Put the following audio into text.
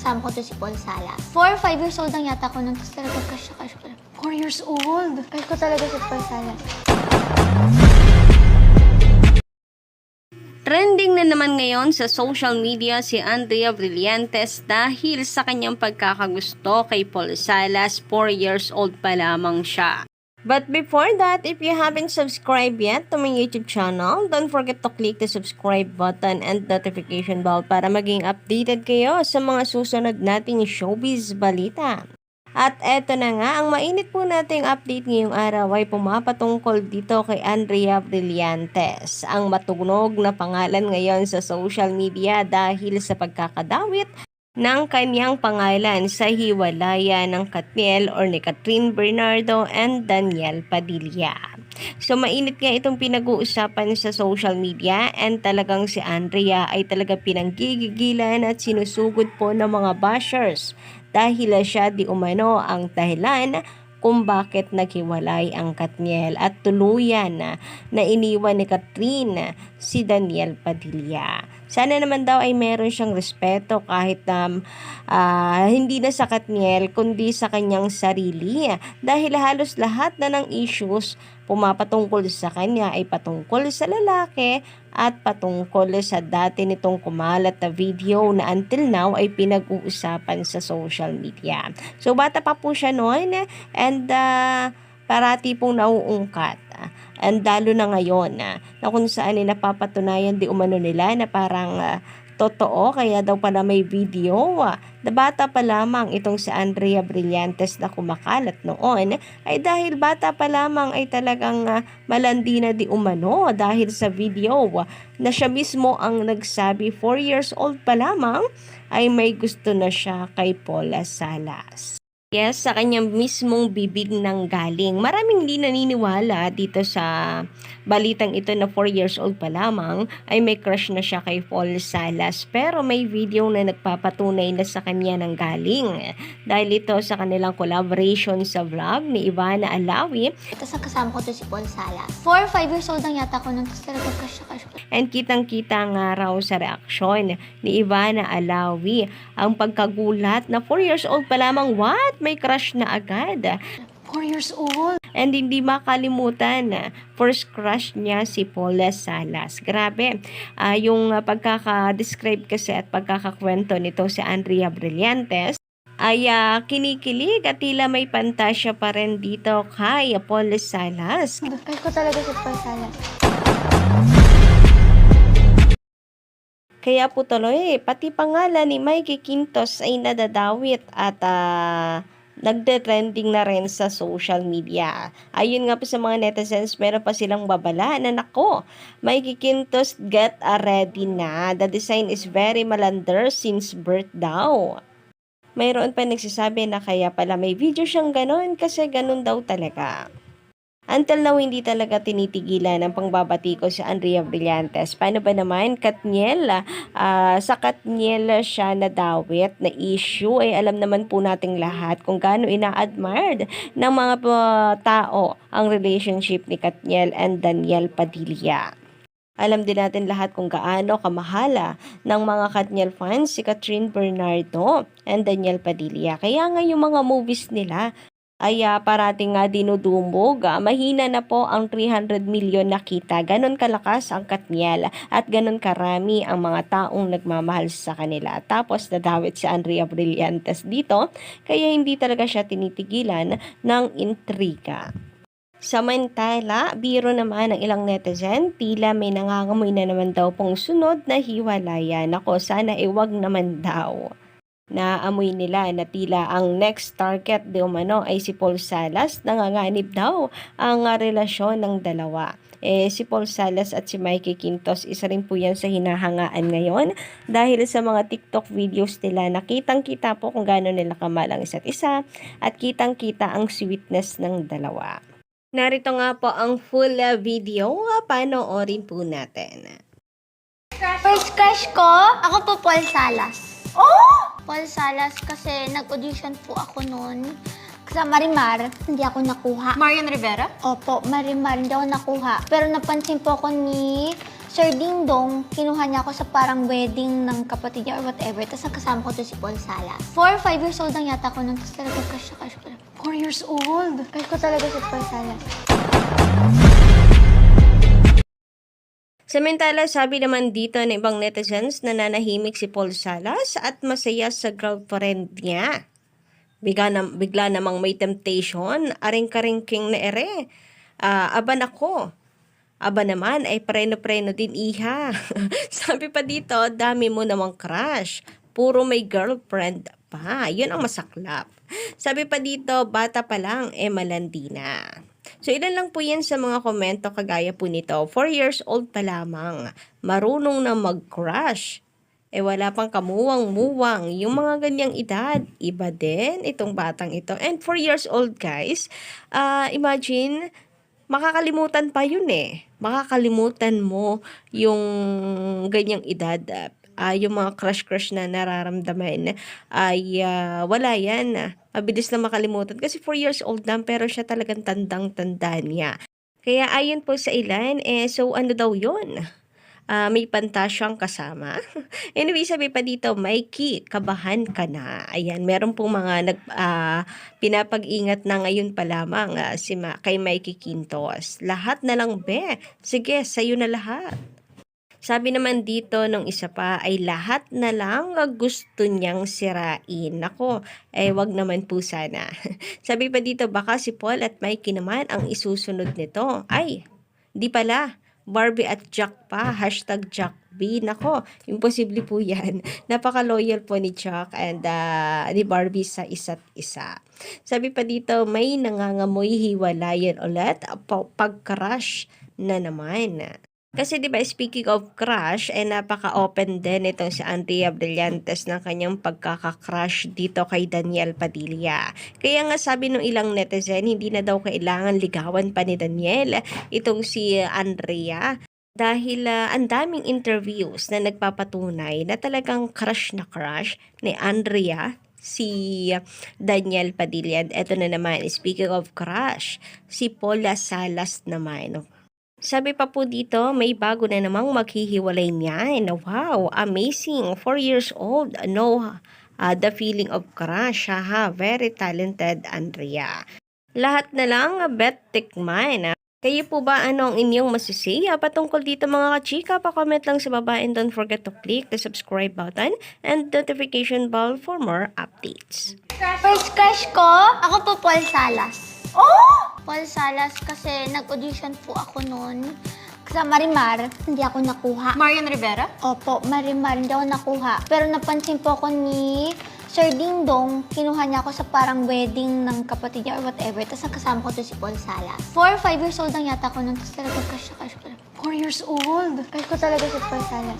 kasama ko to si Paul Salas. 4 or 5 years old lang yata ako nung tapos talaga crush ko. 4 years old? Crush ko talaga si Paul Salas. Trending na naman ngayon sa social media si Andrea Brillantes dahil sa kanyang pagkakagusto kay Paul Salas, 4 years old pa lamang siya. But before that, if you haven't subscribed yet to my YouTube channel, don't forget to click the subscribe button and notification bell para maging updated kayo sa mga susunod nating showbiz balita. At eto na nga, ang mainit po nating update ngayong araw ay pumapatungkol dito kay Andrea Brillantes. Ang matunog na pangalan ngayon sa social media dahil sa pagkakadawit ng kanyang pangalan sa hiwalayan ng Katniel or ni Catherine Bernardo and Daniel Padilla. So mainit nga itong pinag-uusapan sa social media and talagang si Andrea ay talaga pinanggigigilan at sinusugod po ng mga bashers dahil siya di umano ang dahilan kung bakit naghiwalay ang Katniel at tuluyan na iniwan ni Catherine si Daniel Padilla. Sana naman daw ay meron siyang respeto kahit hindi na sa Katniel kundi sa kanyang sarili dahil halos lahat na ng issues pumapatungkol sa kanya ay patungkol sa lalaki at patungkol sa dati nitong kumalat na video na until now ay pinag-uusapan sa social media. So bata pa po siya noon and parati pong nauungkat. And lalo na ngayon na kung saan ay napapatunayan di umano nila na parang totoo kaya daw pala may video na bata pa lamang itong si Andrea Brillantes na kumakalat noon ay dahil bata pa lamang ay talagang malandi na di umano dahil sa video na siya mismo ang nagsabi 4 years old pa lamang ay may gusto na siya kay Paul Salas. Yes, sa kanyang mismong bibig nang galing. Maraming hindi naniniwala dito sa balitang ito na 4 years old pa lamang ay may crush na siya kay Paul Salas. Pero may video na nagpapatunay na sa kanya nang galing. Dahil ito sa kanilang collaboration sa vlog ni Ivana Alawi. Tapos ang kasama ko to si Paul Salas. 4 or 5 years old lang yata ako nung tapos talaga crush ko. And kitang-kita nga raw sa reaksyon ni Ivana Alawi ang pagkagulat na 4 years old pa lamang. What? May crush na agad. 4 years old? And hindi makalimutan na first crush niya si Paul Salas. Grabe. Yung pagkaka-describe kasi at pagkakakwento nito si Andrea Brillantes ay kinikilig at tila may pantasya pa rin dito kay Paul Salas. Crush ko talaga si Paul Salas. Kaya po tuloy, pati pangalan ni Mikey Quintos ay nadadawit at nagde-trending na rin sa social media. Ayun nga po sa mga netizens, meron pa silang babala na nako, Mikey Quintos get ready na. The design is very malander since birth daw. Mayroon pa nagsasabi na kaya pala may video siyang ganon kasi ganon daw talaga. Until now, hindi talaga tinitigilan ang pangbabati ko si Andrea Brillantes. Paano ba naman? Katniel, sa Katniel siya nadawit na issue. Ay alam naman po nating lahat kung gaano ina-admired ng mga tao ang relationship ni Katniel and Daniel Padilla. Alam din natin lahat kung gaano kamahala ng mga Katniel fans si Catherine Bernardo and Daniel Padilla. Kaya nga yung mga movies nila ay parating nga dinudumog. Mahina na po ang 300 million na kita. Ganon kalakas ang Katniel at ganon karami ang mga taong nagmamahal sa kanila. Tapos nadawit si Andrea Brillantes dito kaya hindi talaga siya tinitigilan ng intriga. Samantala, biro naman ng ilang netizen, tila may nangangamoy na naman daw pong sunod na hiwalayan. Ako, sana iwag naman daw. Naamoy nila na tila ang next target di umano ay si Paul Salas. Nanganganib daw ang relasyon ng dalawa. Si Paul Salas at si Mikey Quintos, isa rin po yan sa hinahangaan ngayon dahil sa mga TikTok videos nila na kitang-kita po kung gaano nila kamahal ang isa't isa at kitang-kita ang sweetness ng dalawa. Narito nga po ang full video, panoorin po natin. First crush ko, ako po Paul Salas. Oh! Paul Salas kasi nag-audition po ako noon sa Marimar. Hindi ako nakuha. Marian Rivera? Opo, Marimar, hindi ako nakuha. Pero napansin po ako ni Sir Ding Dong, kinuha niya ako sa parang wedding ng kapatid niya or whatever. Tapos nakasama ko to si Paul Salas. 4 or 5 years old lang yata ako nun. Tapos talaga crush ko. 4 years old. Crush ko talaga si Paul Salas. Samantala, sabi naman dito ng ibang netizens na nanahimik si Paul Salas at masaya sa girlfriend niya. Bigla namang may temptation, aring-karingking na ere. Aba nako. Aba naman ay preno-preno din iha. Sabi pa dito, dami mo namang crush. Puro may girlfriend pa. Yun ang masaklap. Sabi pa dito, bata pa lang, malandi na. So, ilan lang po yan sa mga komento kagaya po nito. 4 years old pa lamang. Marunong na mag-crush. Wala pang kamuwang-muwang. Yung mga ganyang edad, iba din itong batang ito. And 4 years old, guys, imagine, makakalimutan pa yun Makakalimutan mo yung ganyang edad. Yung mga crush na nararamdaman ay wala yan. Mabilis na makalimutan kasi 4 years old lang pero siya talagang tandang-tanda niya. Kaya ayon po sa ilan, so ano daw yun? May pantasyang kasama. Anyway, sabi pa dito, Mikey, kabahan ka na. Ayan, meron pong mga pinapag-ingat na ngayon pa lamang kay Mikey Quintos. Lahat na lang, be. Sige, sa'yo na lahat. Sabi naman dito nung isa pa ay lahat na lang gusto niyang sirain. Nako, wag naman po sana. Sabi pa dito baka si Paul at Mikey naman ang isusunod nito. Ay, di pala. Barbie at Jack pa. #JackB. Nako, imposible po yan. Napaka-loyal po ni Jack and ni Barbie sa isa't isa. Sabi pa dito, may nangangamoy hiwalayan ulit pag-crush na naman. Kasi 'di ba, speaking of crush, napaka-open din itong si Andrea Brillantes ng kanyang pagkaka-crush dito kay Daniel Padilla. Kaya nga sabi ng ilang netizen, hindi na daw kailangan ligawan pa ni Daniel itong si Andrea dahil ang daming interviews na nagpapatunay na talagang crush na crush ni Andrea si Daniel Padilla. Ito na naman, speaking of crush, si Paula Salas naman. Sabi pa po dito, may bago na namang maghihiwalay niyan. Wow, amazing. 4 years old. No, the feeling of crush. Very talented, Andrea. Lahat na lang, bet tikman. Kayo po ba ano ang inyong masisiya patungkol dito mga kachika? Pa-comment lang sa baba and don't forget to click the subscribe button and notification bell for more updates. First crush ko, ako po Paul Salas. Oh! Paul Salas kasi nag-audition po ako noon sa Marimar. Hindi ako nakuha. Marian Rivera? Opo, Marimar. Hindi ako nakuha. Pero napansin po ako ni Sir Ding Dong. Kinuha niya ako sa parang wedding ng kapatid niya or whatever. Tapos nakasama ko to si Paul Salas. 4 or 5 years old lang yata ako noon. Tapos talaga crush ko. 4 years old. Crush ko talaga si Paul Salas.